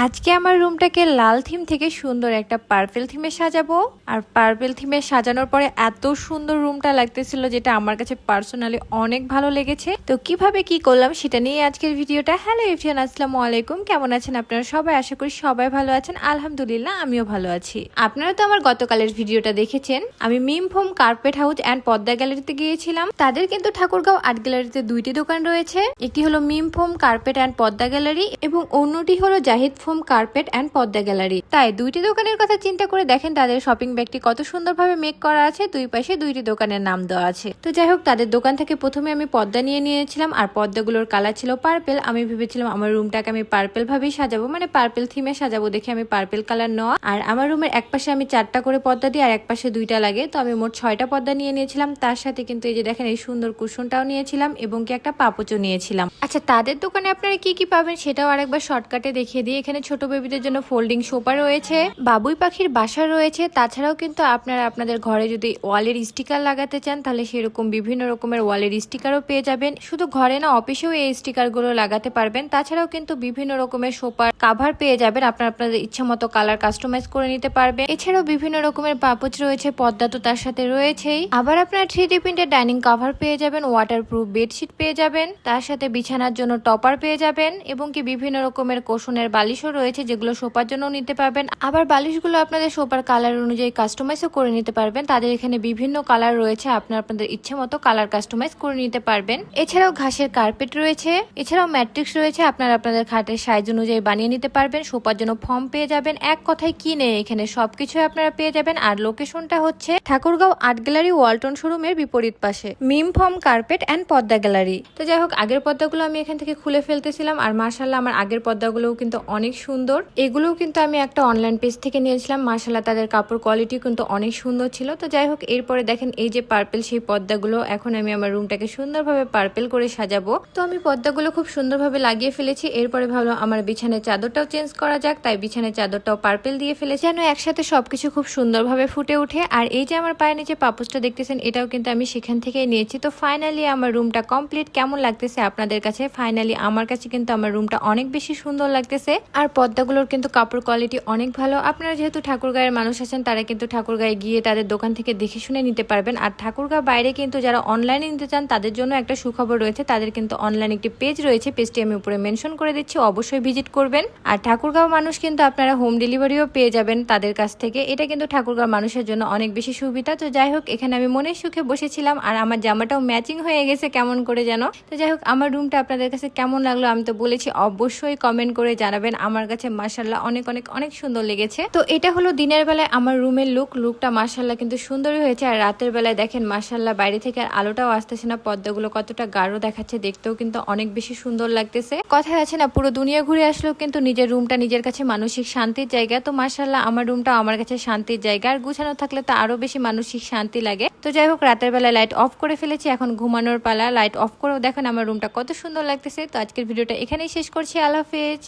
আজকে আমার রুমটাকে লাল থিম থেকে সুন্দর একটা পার্পেল থিমে সাজাবো। আর পার্পেল থিমে সাজানোর পরে এত সুন্দর রুমটা লাগতেছিল, যেটা আমার কাছে পার্সোনালি অনেক ভালো লেগেছে। তো কিভাবে কি করলাম সেটা নিয়ে আজকের ভিডিওটা। হ্যালো এভরিওয়ান, আসসালামু আলাইকুম। কেমন আছেন আপনারা সবাই? আশা করি সবাই ভালো আছেন। আলহামদুলিল্লাহ, আমিও ভালো আছি। আপনারা তো আমার গতকালের ভিডিওটা দেখেছেন। আমি Mim foam carpet house and Padma গ্যালারিতে গিয়েছিলাম। তাদের কিন্তু ঠাকুরগাঁও আর্ট গ্যালারিতে দুইটি দোকান রয়েছে। একটি হলো Mim foam carpet and Padma gallery এবং অন্যটি হলো Zahid foam carpet and Padma gallery. তাই দুইটি দোকানের কথা চিন্তা করে দেখেন তাদের শপিং ব্যাগটি কত সুন্দরভাবে মেক করা আছে। দুই পাশে দুইটি দোকানের নাম দেওয়া আছে। তো যাই হোক, তাদের দোকান থেকে প্রথমে আমি পদ্মা নিয়ে নিয়েছিলাম। আর পদ্মাগুলোর কালার ছিল পার্পেল। আমি ভেবেছিলাম আমার রুমটাকে আমি পার্পেল ভাবেই সাজাবো, মানে পার্পেল থিমে সাজাবো দেখে আমি পার্পেল কালার নেওয়া। আর আমার রুমের এক পাশে আমি 4টা করে পদ্মা দিই আর এক পাশে 2টা লাগে। তো আমি মোট 6টা পদ্মা নিয়ে নিয়েছিলাম। তার সাথে কিন্তু এই যে দেখেন এই সুন্দর কুশনটাও নিয়েছিলাম এবং কি একটা পাপোচও নিয়েছিলাম। আচ্ছা, তাদের দোকানে আপনারা কি কি পাবেন সেটাও আরেকবার শর্টকাটে দেখিয়ে দিই। এখানে ছোট বেবিদের জন্য ফোল্ডিং সোফা রয়েছে, বাবুই পাখির বাসা রয়েছে। তাছাড়াও কিন্তু আপনারা আপনাদের ঘরে যদি ওয়ালের স্টিকার লাগাতে চান তাহলে সেরকম বিভিন্ন রকমের ওয়ালের স্টিকারও পেয়ে যাবেন। শুধু ঘরে না, অফিসেও এই স্টিকার গুলো লাগাতে পারবেন। তাছাড়াও কিন্তু বিভিন্ন রকমের সোফার কাভার পেয়ে যাবেন। আপনারা আপনাদের ইচ্ছা মতো কালার কাস্টমাইজ করে নিতে পারবেন। এছাড়াও বিভিন্ন রকমের পাপোচ রয়েছে, পদ্মা তো তার সাথে রয়েছেই। আবার আপনারা 3D প্রিন্টের ডাইনিং কাভার পেয়ে যাবেন, ওয়াটারপ্রুফ বেডশিট পেয়ে যাবেন, তার সাথে বিছানার জন্য টপার পেয়ে যাবেন এবং কি বিভিন্ন রকমের কোশনের বালিশও রয়েছে যেগুলো সোফার জন্য নিতে পারবেন। আবার বালিশগুলো আপনাদের সোফার কালার অনুযায়ী কাস্টমাইজও করে নিতে পারবেন। তাদের এখানে বিভিন্ন কালার রয়েছে, আপনারা আপনাদের ইচ্ছে মতো কালার কাস্টমাইজ করে নিতে পারবেন। এছাড়াও ঘাসের কার্পেট রয়েছে, এছাড়াও ম্যাট্রিক্স রয়েছে, আপনারা আপনাদের খাটের সাইজ অনুযায়ী বানিয়ে নিতে পারবেন। সোফার জন্য ফর্ম পেয়ে যাবেন। এক কথায় কি নেই, এখানে সবকিছু আপনারা পেয়ে যাবেন। আর লোকেশনটা হচ্ছে ঠাকুরগাঁও আর্ট গ্যালারি ওয়ালটন শোরুমের বিপরীত পাশে, Mim foam carpet and Padma gallery. তো যাই হোক, আগের পদ্মাগুলো আমি এখান থেকে খুলে ফেলতেছিলাম। আর মার্শাল্লাহ আমার আগের পদ্মাগুলোও কিন্তু অনেক সুন্দর। এগুলোও কিন্তু আমি একটা অনলাইন পেজ থেকে নিয়েছিলাম। মার্শাল্লাহ তাদের কাপড় কোয়ালিটি কিন্তু অনেক সুন্দর ছিল। তো যাই হোক, এরপরে দেখেন এই যে পার্পেল সেই পদ্মাগুলো, এখন আমি আমার রুমটাকে সুন্দরভাবে পার্পেল করে সাজাবো। তো আমি পদ্মাগুলো খুব সুন্দরভাবে লাগিয়ে ফেলেছি। এরপরে ভাবলাম আমার বিছানার চাদরটাও চেঞ্জ করা যাক, তাই বিছানার চাদরটাও পার্পেল দিয়ে ফেলেছি যেন একসাথে সবকিছু খুব সুন্দরভাবে ফুটে ওঠে। আর এই যে আমার পায়ের নিচে পাপোচটা দেখতেছেন, এটাও কিন্তু আমি সেখান থেকেই নিয়েছি। তো ফাইনালি আমার রুমটা কমপ্লিট। কেমন লাগতেছে আপনাদের কাছে? ফাইনালি আমার কাছে কিন্তু আমার রুমটা অনেক বেশি সুন্দর লাগতেছে। আর পদ্মাগুলোর কিন্তু কাপড় কোয়ালিটি অনেক ভালো। আপনারা যেহেতু ঠাকুরগাঁয়ের মানুষ আছেন, তারা কিন্তু ঠাকুরগাঁয়ে গিয়ে তাদের দোকান থেকে দেখে শুনে নিতে পারবেন। আর ঠাকুরগাঁও বাইরে কিন্তু যারা অনলাইনে নিতে চান তাদের জন্য একটা সুখবর রয়েছে। তাদের কিন্তু অনলাইন একটি পেজ রয়েছে, পেজটি আমি উপরে মেনশন করে দিচ্ছি, অবশ্যই ভিজিট করবেন। আর ঠাকুরগাঁও মানুষ কিন্তু আপনারা হোম ডেলিভারিও পেয়ে যাবেন তাদের কাছ থেকে। এটা কিন্তু ঠাকুরগাঁও মানুষের জন্য অনেক বেশি সুবিধা। তো যাই হোক, এখানে আমি মনের সুখে বসেছিলাম আর আমার জামাটাও ম্যাচিং হয়ে গেছে কেমন করে যেন। তো যাই হোক, আমার রুমটা আপনাদের কাছে কেমন লাগলো আমি তো বলেছি, অবশ্যই কমেন্ট করে জানাবেন। আমার কাছে মাশাআল্লাহ অনেক অনেক অনেক সুন্দর লেগেছে। তো এটা হলো দিনের বেলায় আমার রুমের লুকটা মাশাআল্লাহ কিন্তু সুন্দরই হয়েছে। আর রাতের বেলায় দেখেন মাশাআল্লাহ বাইরে থেকে আর আলোটাও আসতেছে না, পর্দাগুলো কতটা গাঢ় দেখাচ্ছে, দেখতেও কিন্তু অনেক বেশি সুন্দর লাগতেছে। কথায় আছে না, পুরো দুনিয়া ঘুরে আসলেও কিন্তু নিজের রুমটা নিজের কাছে মানসিক শান্তির জায়গা। তো মাশাআল্লাহ আমার রুমটা আমার কাছে শান্তির জায়গা। আর গুছানো থাকলে তো আরো বেশি মানসিক শান্তি লাগে। তো যাই হোক, রাতের বেলায় লাইট অফ করে ফেলেছি, এখন ঘুমানোর পালা। লাইট অফ করেও দেখেন আমার রুমটা কত সুন্দর লাগতেছে। তো আজকের ভিডিওটা এখানেই শেষ করছি। আল্লাহ হাফেজ।